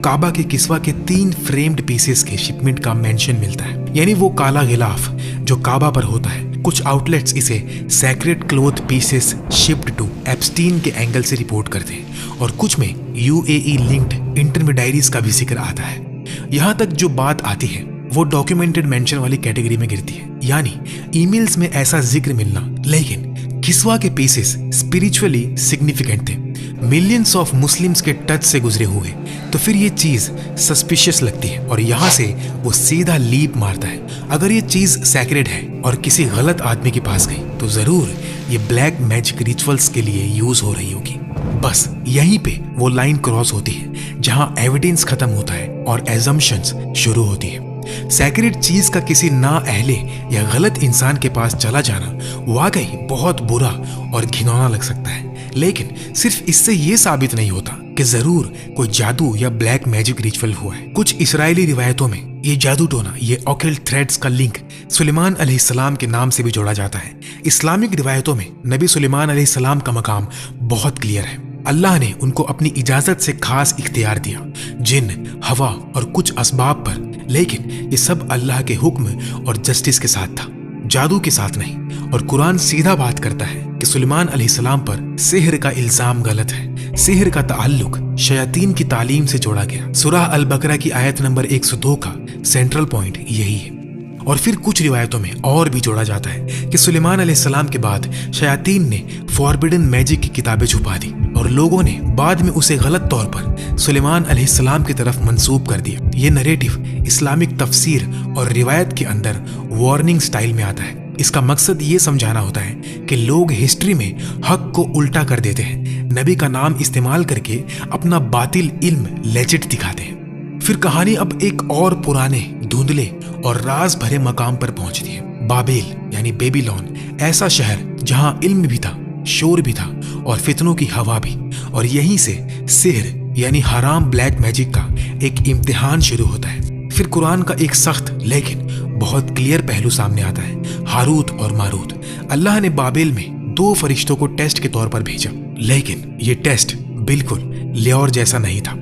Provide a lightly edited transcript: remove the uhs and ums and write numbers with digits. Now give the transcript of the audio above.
काबा के किस्वा के 3 framed pieces के शिपमेंट का मेंशन मिलता है, यानी वो काला गिलाफ जो काबा पर होता है। कुछ आउटलेट्स इसे sacred cloth pieces shipped to Epstein के एंगल से रिपोर्ट करते हैं और कुछ में UAE लिंक्ड इंटरमीडियरीज का भी जिक्र आता है। यहाँ तक जो बात आती है वो डॉक्यूमेंटेड मेंशन वाली कैटेगरी में गिरती है, यानी ईमेल्स में ऐसा जिक्र मिलना। लेकिन किस्वा के पीसेस स्पिरिचुअली सिग्निफिकेंट थे, मिलियंस ऑफ मुस्लिम्स के टच से गुजरे हुए, तो फिर ये चीज सस्पिशियस लगती है और यहाँ से वो सीधा लीप मारता है। अगर ये चीज सैक्रेड है और किसी गलत आदमी के पास गई तो जरूर ये ब्लैक मैजिक रिचुअल्स के लिए यूज हो रही होगी। बस यहीं पे वो लाइन क्रॉस होती है जहाँ एविडेंस खत्म होता है और एजम्पशंस शुरू होती है। सैक्रेड चीज का किसी ना अहले या गलत इंसान के पास चला जाना वाकई बहुत बुरा और घिनौना लग सकता है, लेकिन सिर्फ इससे ये साबित नहीं होता कि जरूर कोई जादू या ब्लैक मैजिक रिचुअल हुआ है। कुछ इस्राएली रिवायतों में ये जादू टोना, ये ऑकल्ट थ्रेड्स का लिंक सुलेमान अलैहिस्सलाम के नाम से भी जोड़ा जाता है। इस्लामिक रिवायतों में नबी सुलेमान अलैहिस्सलाम का मकाम बहुत क्लियर है। अल्लाह ने उनको अपनी इजाजत से खास इख्तियार दिया, जिन, हवा और कुछ असबाब पर, लेकिन ये सब अल्लाह के हुक्म और जस्टिस के साथ था, जादू के साथ नहीं। और कुरान सीधा बात करता है कि सुलेमान अलैहिस्सलाम पर सिहर का इल्जाम गलत है। सिहर का ताल्लुक शयातीन की तालीम से जोड़ा गया। सूरह अल बकरा की आयत नंबर 102 का सेंट्रल पॉइंट यही है। और फिर कुछ रिवायतों में और भी जोड़ा जाता है कि सुलेमान अलैहिस्सलाम के बाद शयातीन ने फॉरबिडन मैजिक की किताबें छुपा दी और लोगों ने बाद में उसे गलत तौर पर सुलेमान अलैहिस्सलाम की तरफ मंसूब कर दिया। ये नरेटिव इस्लामिक तफसीर और रिवायत के अंदर वार्निंग स्टाइल में आता है। इसका मकसद ये समझाना होता है कि लोग हिस्ट्री में हक को उल्टा कर देते हैं, नबी का नाम इस्तेमाल करके अपना बातिल इल्म लेजिट दिखाते हैं। फिर कहानी अब एक और पुराने, धुंधले और राज भरे मकाम पर पहुंचती है। बाबेल यानी बेबीलोन, ऐसा शहर जहां इल्म भी था, शोर भी था और फितनों की हवा भी। और यहीं से सिहर यानी हराम ब्लैक मैजिक का एक इम्तिहान शुरू होता है। फिर कुरान का एक सख्त लेकिन बहुत क्लियर पहलू सामने आता है, हारूत और मारूत। अल्लाह ने बाबेल में 2 फरिश्तों को टेस्ट के तौर पर भेजा, लेकिन ये टेस्ट बिल्कुल ल्योर जैसा नहीं था।